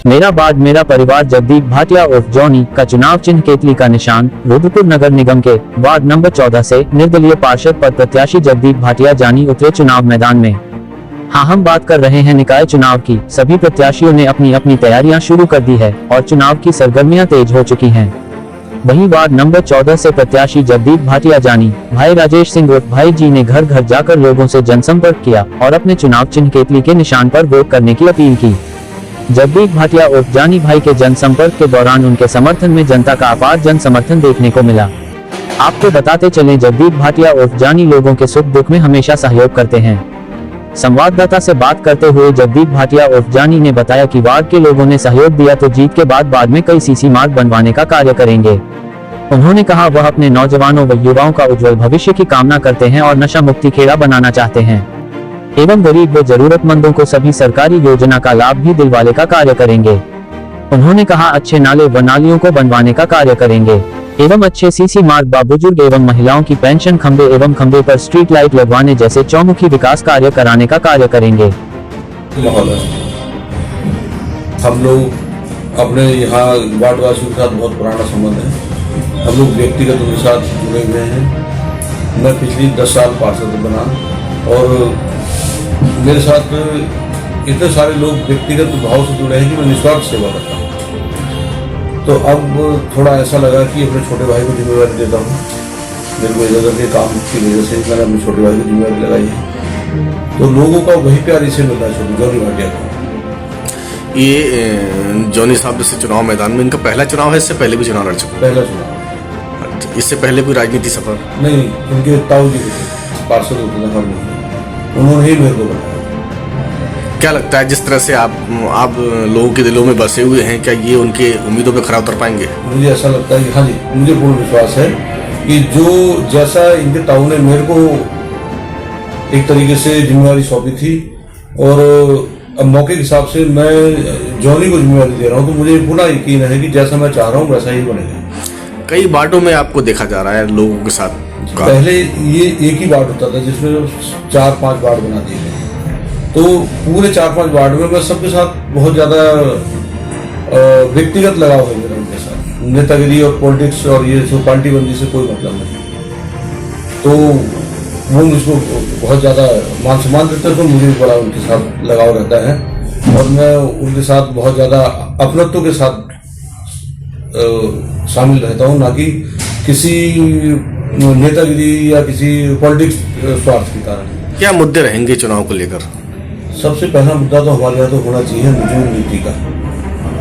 मेरा बाद मेरा परिवार जगदीप भाटिया उर्फ जॉनी का चुनाव चिन्ह केतली का निशान। रुद्रपुर नगर निगम के वार्ड नंबर 14 से निर्दलीय पार्षद पद प्रत्याशी जगदीप भाटिया जानी उतरे चुनाव मैदान में। हाँ, हम बात कर रहे हैं निकाय चुनाव की। सभी प्रत्याशियों ने अपनी अपनी तैयारियां शुरू कर दी है और चुनाव की सरगर्मियां तेज हो चुकी हैं। वहीं वार्ड नंबर 14 से प्रत्याशी जगदीप भाटिया जानी भाई राजेश सिंह उर्फ भाई जी ने घर घर जाकर लोगों से जनसंपर्क किया और अपने चुनाव चिन्ह केतली के निशान पर वोट करने की अपील की। जगदीप भाटिया उर्फ जानी भाई के जनसंपर्क के दौरान उनके समर्थन में जनता का अपार जन समर्थन देखने को मिला। आपको बताते चलें, जगदीप भाटिया उर्फ जानी लोगों के सुख दुख में हमेशा सहयोग करते हैं। संवाददाता से बात करते हुए जगदीप भाटिया उर्फ जानी ने बताया कि वार्ड के लोगों ने सहयोग दिया तो जीत के बाद में कई सीसी मार्ग बनवाने का कार्य करेंगे। उन्होंने कहा वह अपने नौजवानों व युवाओं का उज्जवल भविष्य की कामना करते हैं और नशा मुक्ति खेड़ा बनाना चाहते हैं एवं गरीब व जरूरतमंदों को सभी सरकारी योजना का लाभ भी दिलवाने का कार्य करेंगे। उन्होंने कहा अच्छे नाले व नालियों को बनवाने का कार्य करेंगे एवं अच्छे सीसी मार्ग व बुजुर्ग एवं महिलाओं की पेंशन खंबे एवं खंबे पर स्ट्रीट लाइट लगवाने जैसे चौमुखी विकास कार्य कराने का कार्य करेंगे। हम लोग अपने यहाँ वार्डवासियों के साथ बहुत पुराना संबंध है। हम लोग व्यक्तिगत उनके साथ जुड़े हुए हैं। मैं पिछली 10 साल पार्षद बना और मेरे साथ इतने सारे लोग व्यक्तिगत भाव से जुड़े हैं कि मैं निस्वार्थ सेवा करता हूँ। तो अब थोड़ा ऐसा लगा कि अपने छोटे भाई को जिम्मेवारी देता हूँ। मेरे को इधर के काम की वजह से मैंने अपने छोटे भाई को जिम्मेवारी लगाई है। तो लोगों का वही प्यार इसे मिलना चाहिए। जॉनी भाटिया को ये जॉनी साहब जैसे चुनाव मैदान में इनका पहला चुनाव है, इससे पहले भी चुनाव लड़ चुके? पहला चुनाव। इससे पहले कोई राजनीति सफर नहीं, उनके ताऊ जी पार्षद होते थे, उन्होंने ही मेरे को बताया। क्या लगता है जिस तरह से आप लोगों के दिलों में बसे हुए हैं, क्या ये उनके उम्मीदों पे खरा उतर पाएंगे? मुझे ऐसा लगता है कि हाँ जी, मुझे पूर्ण विश्वास है कि जो जैसा इनके ताऊ ने मेरे को एक तरीके से जिम्मेवारी सौंपी थी और अब मौके के हिसाब से मैं जॉनी को जिम्मेवारी दे रहा हूँ, तो मुझे पूरा यकीन है कि जैसा मैं चाह रहा हूँ वैसा ही बनेगा। कई वार्डों में आपको देखा जा रहा है लोगों के साथ। पहले ये एक ही वार्ड होता था जिसमें 4-5 वार्ड बना दिए गए। तो पूरे 4-5 वार्ड में मैं सबके साथ बहुत ज्यादा व्यक्तिगत लगाव है मेरा उनके साथ। नेतागिरी और पॉलिटिक्स और ये जो पार्टी बंदी से कोई मतलब नहीं। तो वो मुझको बहुत ज्यादा मान सम्मान देते हैं, तो मुझे भी बड़ा उनके साथ लगाव रहता है और मैं उनके साथ बहुत ज्यादा अपनत्व के साथ शामिल रहता हूँ, ना कि किसी नेतागिरी या किसी पॉलिटिक्स स्वार्थ के कारण। क्या मुद्दे रहेंगे चुनाव को लेकर? सबसे पहला मुद्दा तो हमारे यहाँ तो होना चाहिए नजूल नीति का,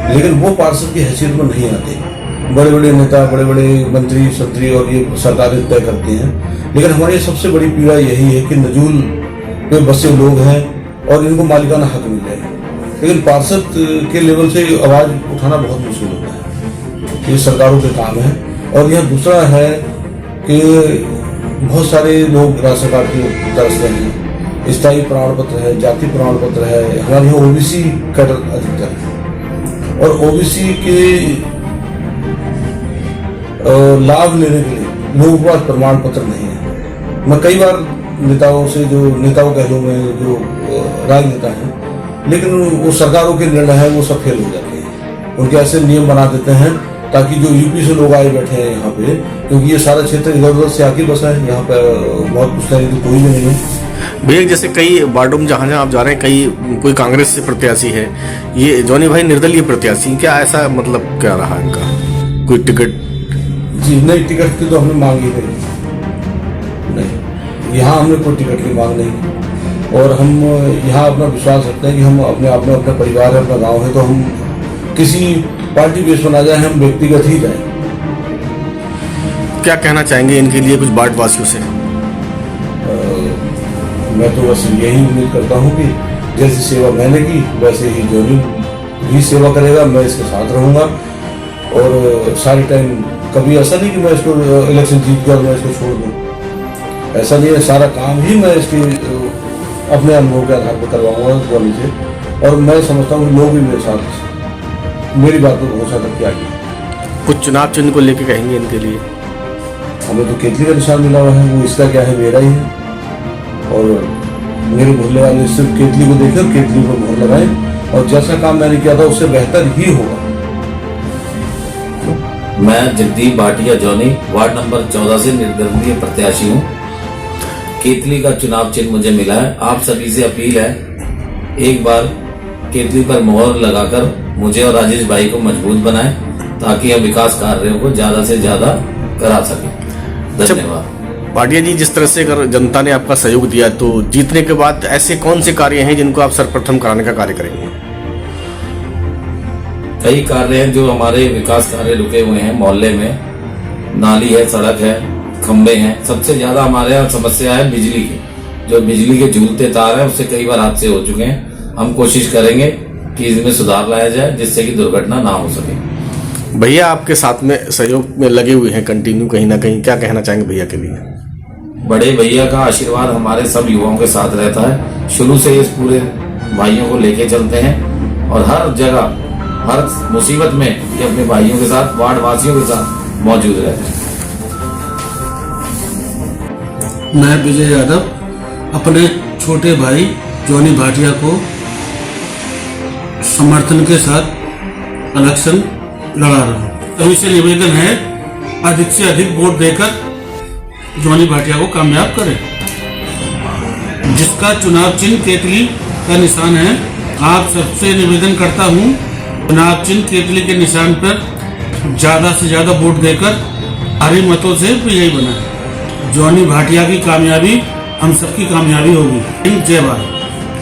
लेकिन वो पार्षद की हैसियत में नहीं आते। बड़े बड़े नेता, बड़े बड़े मंत्री संतरी और ये सरकारें तय करती हैं, लेकिन हमारी सबसे बड़ी पीड़ा यही है कि नजूल पे बसे लोग हैं और इनको मालिकाना हक मिल जाए, लेकिन पार्षद के लेवल से आवाज उठाना बहुत मुश्किल होता है। ये सरकारों के काम है। और यह दूसरा है कि बहुत सारे लोग राशन कार्ड की तरसते हैं। स्थायी प्रमाण पत्र है, जाति प्रमाण पत्र है, हमारे यहाँ ओबीसी कैडर अधिकतर है और ओबीसी के लाभ लेने के लिए लोगों के पास प्रमाण पत्र नहीं है। मैं कई बार नेताओं से, जो नेताओं कह लूँ मैं, जो राजनेता हैं, लेकिन वो सरकारों के निर्णय है वो सब फेल हो जाते हैं। उनके ऐसे नियम बना देते हैं ताकि जो यूपी से लोग आए बैठे हैं यहाँ पे, क्योंकि ये सारा क्षेत्र इधर उधर से आके बसा है, यहाँ पे बहुत पूछता है तो कोई भी नहीं है। भैया जैसे कई वार्डों में जहाँ आप जा रहे हैं, कोई कांग्रेस से प्रत्याशी है, ये जॉनी भाई निर्दलीय प्रत्याशी, क्या ऐसा मतलब क्या रहा इनका? कोई टिकट? जी नहीं, टिकट की तो हमने मांगी नहीं। यहाँ हमने कोई टिकट की मांग नहीं और हम यहाँ अपना विश्वास रखते हैं कि हम अपने आप में, अपना परिवार है, अपना गाँव है, तो हम किसी पार्टी बेस पर ना जाए, हम व्यक्तिगत ही जाए। क्या कहना चाहेंगे इनके लिए कुछ वार्ड वासियों से? मैं तो बस यही उम्मीद करता हूँ कि जैसी सेवा मैंने की वैसे ही जॉनी भी सेवा करेगा। मैं इसके साथ रहूँगा और सारी टाइम, कभी ऐसा नहीं कि मैं इसको इलेक्शन जीत कर मैं इसको छोड़ दूँ, ऐसा नहीं है। सारा काम ही मैं इसकी अपने अनुभव के आधार पर करवाऊँगा जॉनी से और मैं समझता हूँ लोग भी मेरे साथ मेरी बात को भरोसा करके आगे। कुछ चुनाव चिन्ह को लेके कहेंगे इनके लिए? हमें तो केतली का निशान मिला हुआ है, वो इसका क्या है, मेरा ही है। और मेरे मोहल्ले वाले सिर्फ केतली को देखें, केतली को मोहर लगाएं और जैसा काम मैंने किया था उससे बेहतर ही होगा। मैं Jagdeep Bhatia Johnny ward number 14 से निर्दलीय प्रत्याशी हूँ। केतली का चुनाव चिन्ह मुझे मिला है। आप सभी से अपील है, एक बार केतली पर मोहर लगाकर मुझे और राजेश भाई को मजबूत बनाएं ताकि हम विकास कार्यों को ज्यादा से ज्यादा करा सकें। धन्यवाद। भाटिया जी, जिस तरह से अगर जनता ने आपका सहयोग दिया तो जीतने के बाद ऐसे कौन से कार्य हैं जिनको आप सर्वप्रथम कराने का कार्य करेंगे? कई कार्य हैं जो हमारे विकास कार्य रुके हुए हैं। मोहल्ले में नाली है, सड़क है, खंबे हैं। सबसे ज्यादा हमारे यहाँ समस्या है बिजली की। जो बिजली के झूलते तार हैं उससे कई बार हादसे हो चुके हैं। हम कोशिश करेंगे कि इसमें सुधार लाया जाए जिससे कि दुर्घटना ना हो सके। भैया आपके साथ में सहयोग में लगे हुए हैं कंटिन्यू, कहीं ना कहीं क्या कहना चाहेंगे भैया के लिए? बड़े भैया का आशीर्वाद हमारे सब युवाओं के साथ रहता है। शुरू से इस पूरे भाइयों को लेके चलते हैं और हर जगह हर मुसीबत में ये अपने भाइयों के साथ, वार्ड वासियों के साथ मौजूद रहते हैं। मैं विजय यादव अपने छोटे भाई जॉनी भाटिया को समर्थन के साथ इलेक्शन लड़ा रहा हूँ। सभी से निवेदन है, अधिक से अधिक वोट देकर जॉनी भाटिया को कामयाब करें। जिसका चुनाव चिन्ह केतली का निशान है, आप सबसे निवेदन करता हूँ चुनाव चिन्ह केतली के निशान पर ज्यादा से ज्यादा वोट देकर भारी मतों से विजयी बनाएं। जॉनी भाटिया की कामयाबी हम सबकी कामयाबी होगी। जय भारत।